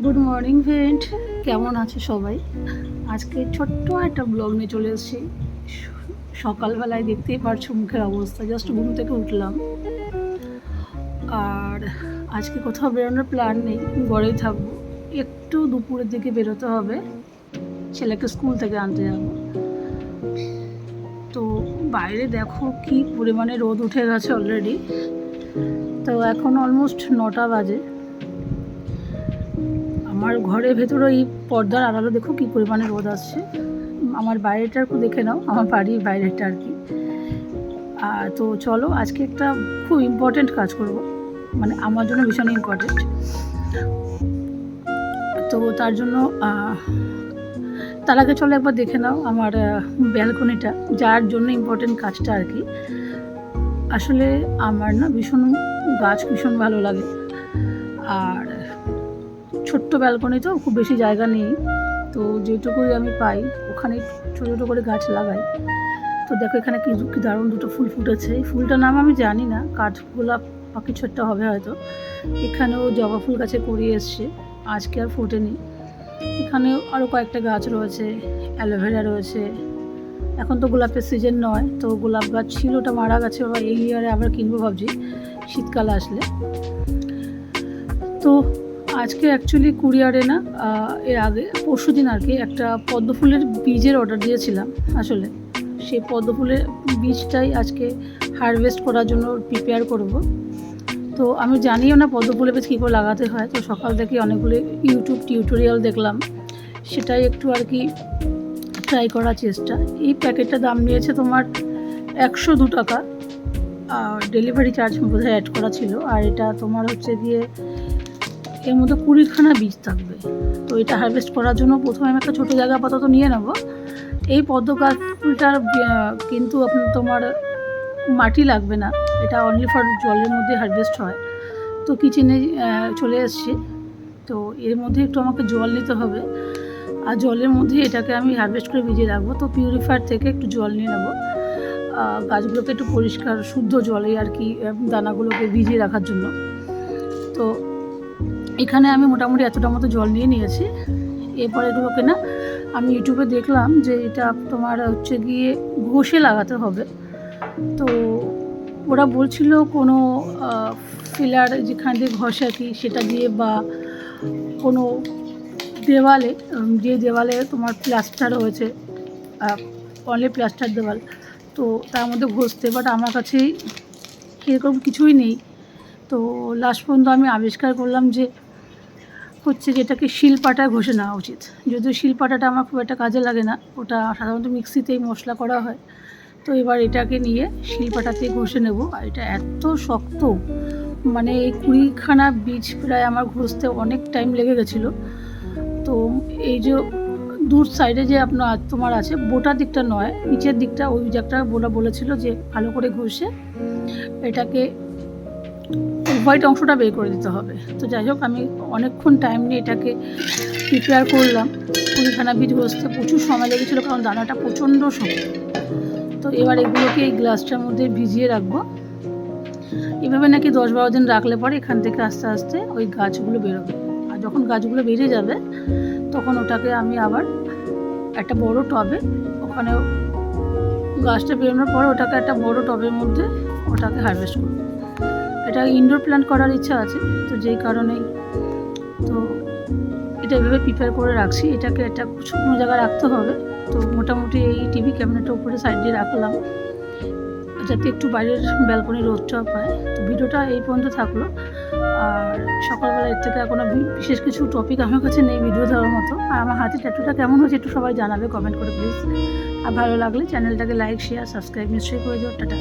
Good morning friend, কেমন আছে সবাই? আজকে ছোট্ট একটা ব্লগ নিয়ে চলে এসেছি। সকালবেলায় দেখতেই পারছো মুখের অবস্থা, জাস্ট ঘুম থেকে উঠলাম। আর আজকে কোথাও বেরোনোর প্ল্যান নেই, ঘরেই থাকবো। একটু দুপুরের দিকে বেরোতে হবে, ছেলেকে স্কুল থেকে আনতে যাবো। তো বাইরে দেখো কি পরিমাণে রোদ উঠে গেছে অলরেডি। তো এখন অলমোস্ট 9টা বাজে। আমার ঘরের ভেতরে এই পর্দার আড়ালে দেখো কী পরিমাণে রোদ আসছে। আমার বাইরেটা একটু দেখে নাও, আমার বাড়ির বাইরেটা আর কি। তো চলো আজকে একটা খুব ইম্পর্টেন্ট কাজ করব, মানে আমার জন্য ভীষণ ইম্পর্টেন্ট। তো তার জন্য তার আগে চলো একবার দেখে নাও আমার ব্যালকনিটা, যার জন্য ইম্পর্টেন্ট কাজটা আর কি। আসলে আমার না ভীষণ গাছ ভীষণ ভালো লাগে। আর ছোট্ট ব্যালকনি তো খুব বেশি জায়গা নেই, তো যেটুকুই আমি পাই ওখানে ছোটো ছোটো করে গাছ লাগাই। তো দেখো এখানে কি দারুণ দুটো ফুল ফুটেছে। এই ফুলটার নাম আমি জানি না, কাঠগোলাপ বা কিছু একটা হবে হয়তো। এখানেও জবা ফুল গাছে করিয়ে এসছে, আজকে আর ফোটেনি। এখানেও আরও কয়েকটা গাছ রয়েছে, অ্যালোভেরা রয়েছে। এখন তো গোলাপের সিজন নয়, তো গোলাপ গাছ ছিল, ওটা মারা গেছে। এই ইয়ারে আবার কিনবো ভাবছি শীতকাল আসলে। তো আজকে অ্যাকচুয়ালি কুরিয়ারে না, এর আগে পরশু দিন আর কি একটা পদ্ম ফুলের বীজের অর্ডার দিয়েছিলাম। আসলে সেই পদ্ম ফুলের বীজটাই আজকে হারভেস্ট করার জন্য প্রিপেয়ার করব। তো আমি জানিও না পদ্ম ফুলের বীজ কী করে লাগাতে হয়, তো সকাল থেকে অনেকগুলো ইউটিউব টিউটোরিয়াল দেখলাম, সেটাই একটু আর কি ট্রাই করার চেষ্টা। এই প্যাকেটটার দাম নিয়েছে তোমার 102 টাকা, আর ডেলিভারি চার্জ বোধহয় অ্যাড করা ছিল। আর এটা তোমার হচ্ছে গিয়ে এর মধ্যে 20খানা বীজ থাকবে। তো এটা হারভেস্ট করার জন্য প্রথমে আমি একটা ছোটো জায়গা আপাতত নিয়ে নেব। এই পদ্ম গাছ ফুলটার কিন্তু তোমার মাটি লাগবে না, এটা অনলি ফর জলের মধ্যে হারভেস্ট হয়। তো কিচেনে চলে এসছে, তো এর মধ্যে একটু আমাকে জল নিতে হবে। আর জলের মধ্যে এটাকে আমি হারভেস্ট করে ভিজিয়ে রাখবো। তো পিউরিফায়ার থেকে একটু জল নিয়ে নেবো, গাছগুলোকে একটু পরিষ্কার শুদ্ধ জলে আর কি দানাগুলোকে ভিজিয়ে রাখার জন্য। তো এখানে আমি মোটামুটি এতটা মতো জল নিয়ে নিয়েছি। এরপর এগুলোকে না আমি ইউটিউবে দেখলাম যে এটা তোমার হচ্ছে গিয়ে ঘষে লাগাতে হবে। তো ওরা বলছিল কোনো ফিলার যেখান দিয়ে ঘষে আর কি সেটা দিয়ে, বা কোনো দেওয়ালে, যে দেওয়ালে তোমার প্লাস্টার হয়েছে, অনলি প্লাস্টার দেওয়াল, তো তার মধ্যে ঘষতে। বাট আমার কাছে এরকম কিছুই নেই। তো লাস্ট পর্যন্ত আমি আবিষ্কার করলাম যে হচ্ছে যেটাকে শিলপাটায় ঘষে নেওয়া উচিত। যদিও শিলপাটাটা আমার খুব একটা কাজে লাগে না, ওটা সাধারণত মিক্সিতেই মশলা করা হয়। তো এবার এটাকে নিয়ে শিলপাটাতে ঘষে নেব। আর এটা এত শক্ত, মানে এই 20খানা বীজ প্রায় আমার ঘষতে অনেক টাইম লেগে গেছিলো। তো এই যে দূর সাইডে যে তোমার আছে, বোটা দিকটা নয়, নিচের দিকটা, ওই জায়গাটা বলেছিল যে ভালো করে ঘষে এটাকে হোয়াইট অংশটা বের করে দিতে হবে। তো যাই হোক, আমি অনেকক্ষণ টাইম নিয়ে এটাকে প্রিপেয়ার করলাম। 20খানা বীজ ঘষতে প্রচুর সময় লেগেছিলো, কারণ দানাটা প্রচণ্ড শক্ত। তো এবার এগুলোকে এই গ্লাসটার মধ্যে ভিজিয়ে রাখবো। এভাবে নাকি 10-12 দিন রাখলে পরে এখান থেকে আস্তে আস্তে ওই গাছগুলো বেরোবে। আর যখন গাছগুলো বেরিয়ে যাবে তখন ওটাকে আমি আবার একটা বড় টবে, ওখানে গাছটা বেরোনোর পরে ওটাকে একটা বড় টবের মধ্যে ওটাকে হারভেস্ট করব। এটা ইনডোর প্ল্যান্ট করার ইচ্ছা আছে, তো যেই কারণেই তো এটা এভাবে প্রিপেয়ার করে রাখছি। এটাকে একটা শুকনো জায়গায় রাখতে হবে। তো মোটামুটি এই টিভি ক্যাবিনেটের উপরে সাইড দিয়ে রাখলাম, যাতে একটু বাইরের ব্যালকনি রোদটা পায়। তো ভিডিওটা এই পর্যন্ত থাকলো। আর সকালবেলা এর থেকে কোনো বিশেষ কিছু টপিক আমার কাছে নেই ভিডিও দেওয়ার মতো। আর আমার হাতে ট্যাটুটা কেমন হয়েছে একটু সবাই জানাবে কমেন্ট করে প্লিজ। আর ভালো লাগলে চ্যানেলটাকে লাইক, শেয়ার, সাবস্ক্রাইব নিশ্চয়ই করে দিও। টাটা।